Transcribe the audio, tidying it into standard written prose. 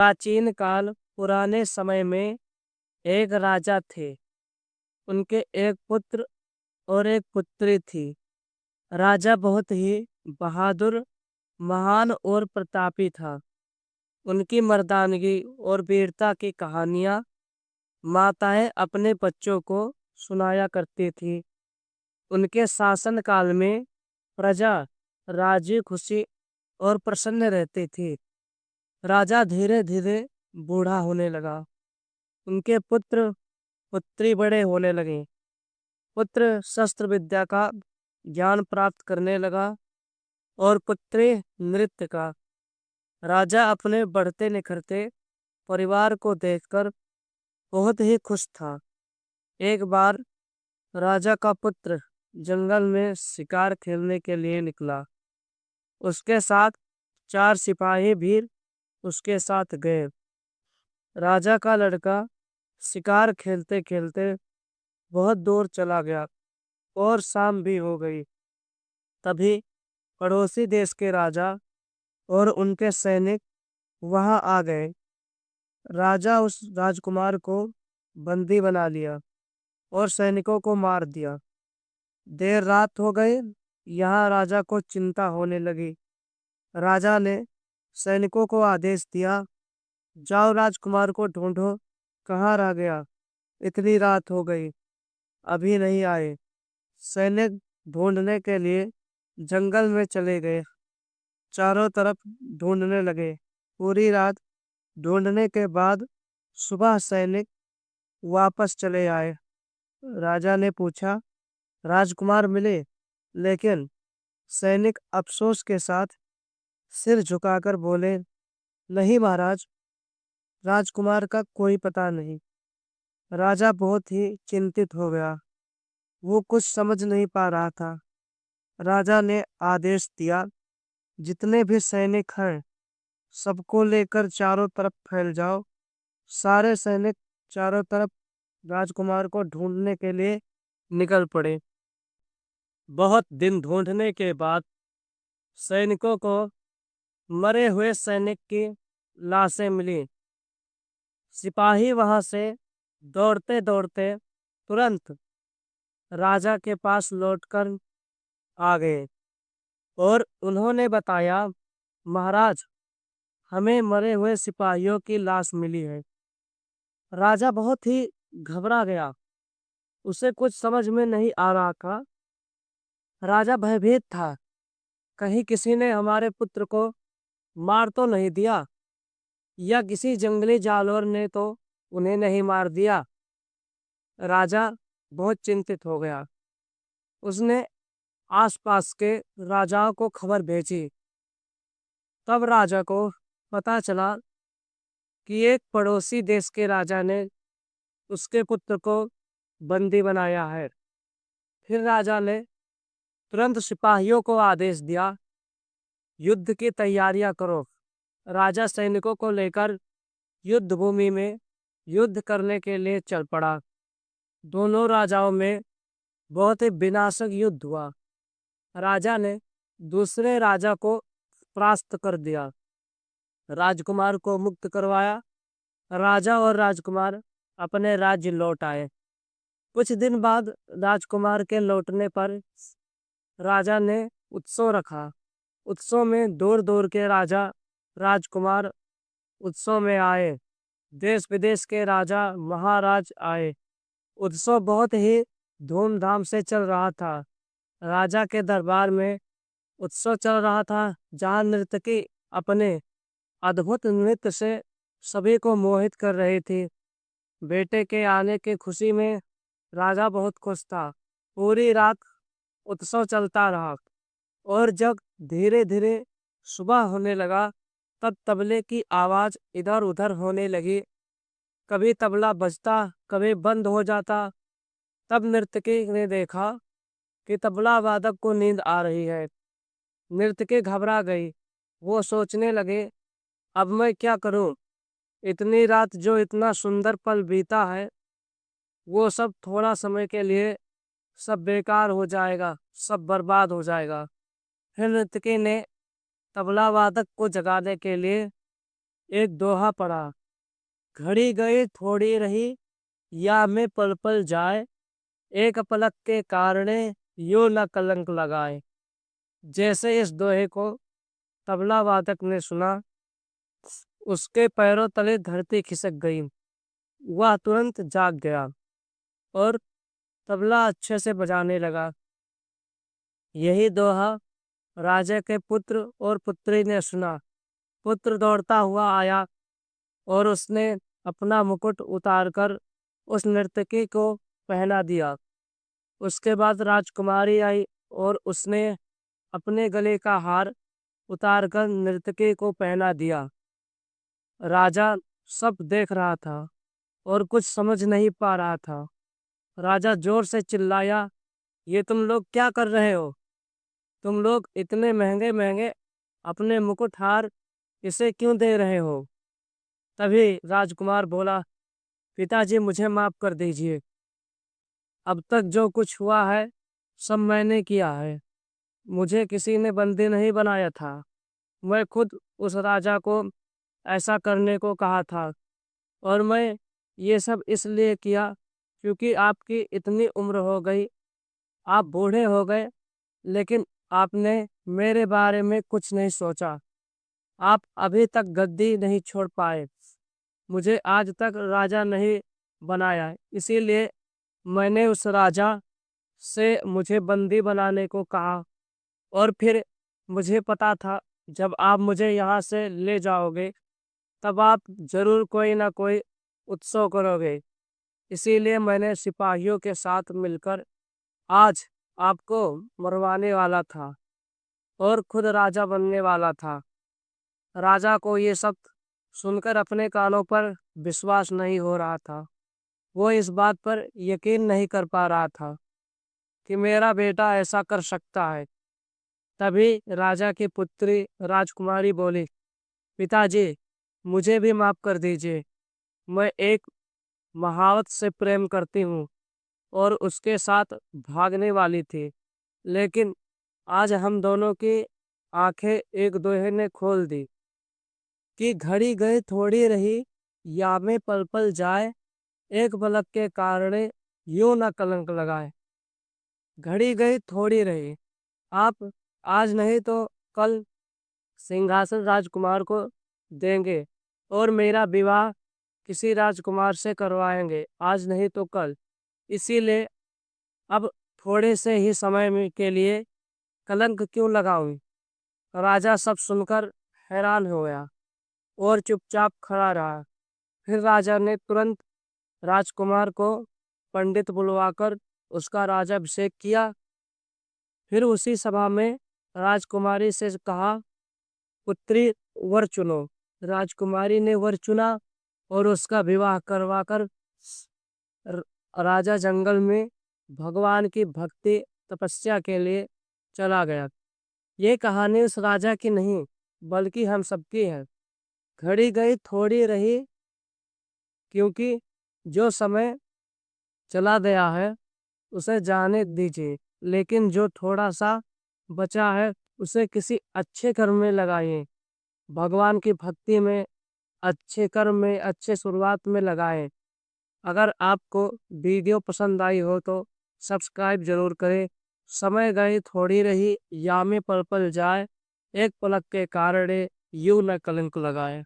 प्राचीन काल पुराने समय में एक राजा थे। उनके एक पुत्र और एक पुत्री थी। राजा बहुत ही बहादुर, महान और प्रतापी था। उनकी मर्दानगी और वीरता की कहानियाँ माताएं अपने बच्चों को सुनाया करती थी। उनके शासन काल में प्रजा राजी खुशी और प्रसन्न रहती थी। राजा धीरे धीरे बूढ़ा होने लगा। उनके पुत्र पुत्री बड़े होने लगे। पुत्र शस्त्र विद्या का ज्ञान प्राप्त करने लगा और पुत्री नृत्य का। राजा अपने बढ़ते निखरते परिवार को देखकर बहुत ही खुश था। एक बार राजा का पुत्र जंगल में शिकार खेलने के लिए निकला। उसके साथ 4 सिपाही भी उसके साथ गए। राजा का लड़का शिकार खेलते खेलते बहुत दूर चला गया और शाम भी हो गई। तभी पड़ोसी देश के राजा और उनके सैनिक वहां आ गए। राजा उस राजकुमार को बंदी बना लिया और सैनिकों को मार दिया। देर रात हो गई। यहाँ राजा को चिंता होने लगी। राजा ने सैनिकों को आदेश दिया, जाओ राजकुमार को ढूंढो, कहाँ रह गया, इतनी रात हो गई अभी नहीं आए। सैनिक ढूंढने के लिए जंगल में चले गए। चारों तरफ ढूंढने लगे। पूरी रात ढूंढने के बाद सुबह सैनिक वापस चले आए। राजा ने पूछा, राजकुमार मिले? लेकिन सैनिक अफसोस के साथ सिर झुकाकर बोले, नहीं महाराज, राजकुमार का कोई पता नहीं। राजा बहुत ही चिंतित हो गया। वो कुछ समझ नहीं पा रहा था। राजा ने आदेश दिया, जितने भी सैनिक हैं सबको लेकर चारों तरफ फैल जाओ। सारे सैनिक चारों तरफ राजकुमार को ढूंढने के लिए निकल पड़े। बहुत दिन ढूंढने के बाद सैनिकों को मरे हुए सैनिक की लाशें मिली। सिपाही वहां से दौड़ते दौड़ते तुरंत राजा के पास लौटकर आ गए और उन्होंने बताया, महाराज, हमें मरे हुए सिपाहियों की लाश मिली है। राजा बहुत ही घबरा गया। उसे कुछ समझ में नहीं आ रहा था। राजा भयभीत था, कहीं किसी ने हमारे पुत्र को मार तो नहीं दिया, या किसी जंगली जानवर ने तो उन्हें नहीं मार दिया। राजा बहुत चिंतित हो गया। उसने आसपास के राजाओं को खबर भेजी। तब राजा को पता चला कि एक पड़ोसी देश के राजा ने उसके पुत्र को बंदी बनाया है। फिर राजा ने तुरंत सिपाहियों को आदेश दिया, युद्ध की तैयारियां करो। राजा सैनिकों को लेकर युद्ध भूमि में युद्ध करने के लिए चल पड़ा। दोनों राजाओं में बहुत ही विनाशक युद्ध हुआ। राजा ने दूसरे राजा को परास्त कर दिया, राजकुमार को मुक्त करवाया। राजा और राजकुमार अपने राज्य लौट आए। कुछ दिन बाद राजकुमार के लौटने पर राजा ने उत्सव रखा। उत्सव में दूर दूर के राजा राजकुमार उत्सव में आए। देश विदेश के राजा महाराज आए। उत्सव बहुत ही धूमधाम से चल रहा था। राजा के दरबार में उत्सव चल रहा था, जहां नर्तकी अपने अद्भुत नृत्य से सभी को मोहित कर रही थी। बेटे के आने की खुशी में राजा बहुत खुश था। पूरी रात उत्सव चलता रहा और जब धीरे धीरे सुबह होने लगा, तब तबले की आवाज इधर उधर होने लगी। कभी तबला बजता, कभी बंद हो जाता। तब नर्तकी ने देखा कि तबला वादक को नींद आ रही है। नर्तकी घबरा गई। वो सोचने लगे, अब मैं क्या करूं? इतनी रात जो इतना सुंदर पल बीता है, वो सब थोड़ा समय के लिए सब बेकार हो जाएगा, सब बर्बाद हो जाएगा। फिर नर्तकी ने तबला वादक को जगाने के लिए एक दोहा पढ़ा, घड़ी गई थोड़ी रही, या में पल पल जाए, एक पलक के कारणे यूं न कलंक लगाए। जैसे इस दोहे को तबला वादक ने सुना, उसके पैरों तले धरती खिसक गई। वह तुरंत जाग गया और तबला अच्छे से बजाने लगा। यही दोहा राजा के पुत्र और पुत्री ने सुना। पुत्र दौड़ता हुआ आया और उसने अपना मुकुट उतारकर उस नर्तकी को पहना दिया। उसके बाद राजकुमारी आई और उसने अपने गले का हार उतारकर नर्तकी को पहना दिया। राजा सब देख रहा था और कुछ समझ नहीं पा रहा था। राजा जोर से चिल्लाया, ये तुम लोग क्या कर रहे हो? तुम लोग इतने महंगे महंगे अपने मुकुट हार इसे क्यों दे रहे हो? तभी राजकुमार बोला, पिताजी मुझे माफ कर दीजिए। अब तक जो कुछ हुआ है सब मैंने किया है। मुझे किसी ने बंदी नहीं बनाया था। मैं खुद उस राजा को ऐसा करने को कहा था और मैं ये सब इसलिए किया क्योंकि आपकी इतनी उम्र हो गई, आप बूढ़े हो गए, लेकिन आपने मेरे बारे में कुछ नहीं सोचा। आप अभी तक गद्दी नहीं छोड़ पाए। मुझे आज तक राजा नहीं बनाया, इसीलिए मैंने उस राजा से मुझे बंदी बनाने को कहा। और फिर मुझे पता था जब आप मुझे यहाँ से ले जाओगे तब आप जरूर कोई ना कोई उत्सव करोगे। इसीलिए मैंने सिपाहियों के साथ मिलकर आज आपको मरवाने वाला था और खुद राजा बनने वाला था। राजा को ये सब सुनकर अपने कानों पर विश्वास नहीं हो रहा था। वो इस बात पर यकीन नहीं कर पा रहा था कि मेरा बेटा ऐसा कर सकता है। तभी राजा की पुत्री राजकुमारी बोली, पिताजी मुझे भी माफ कर दीजिए। मैं एक महावत से प्रेम करती हूँ और उसके साथ भागने वाली थी, लेकिन आज हम दोनों की आंखें एक दूसरे ने खोल दी कि घड़ी गई थोड़ी रही, या में पल पल जाए, एक पलक के कारण यूं न कलंक लगाए। घड़ी गई थोड़ी रही, आप आज नहीं तो कल सिंहासन राजकुमार को देंगे और मेरा विवाह किसी राजकुमार से करवाएंगे, आज नहीं तो कल। इसीलिए अब थोड़े से ही समय में के लिए कलंक क्यों लगाऊं? राजा सब सुनकर हैरान हो गया और चुपचाप खड़ा रहा। फिर राजा ने तुरंत राजकुमार को पंडित बुलवाकर उसका राज्याभिषेक किया। फिर उसी सभा में राजकुमारी से कहा, पुत्री वर चुनो। राजकुमारी ने वर चुना और उसका विवाह करवाकर र- राजा जंगल में भगवान की भक्ति तपस्या के लिए चला गया। ये कहानी उस राजा की नहीं बल्कि हम सबकी है। घड़ी गई थोड़ी रही, क्योंकि जो समय चला गया है उसे जाने दीजिए, लेकिन जो थोड़ा सा बचा है उसे किसी अच्छे कर्म में लगाइए। भगवान की भक्ति में, अच्छे कर्म में, अच्छे शुरुआत में लगाएं। अगर आपको वीडियो पसंद आई हो तो सब्सक्राइब जरूर करें। समय गई थोड़ी रही, या में पल पल जाए, एक पलक के कारण यूं न कलंक लगाए।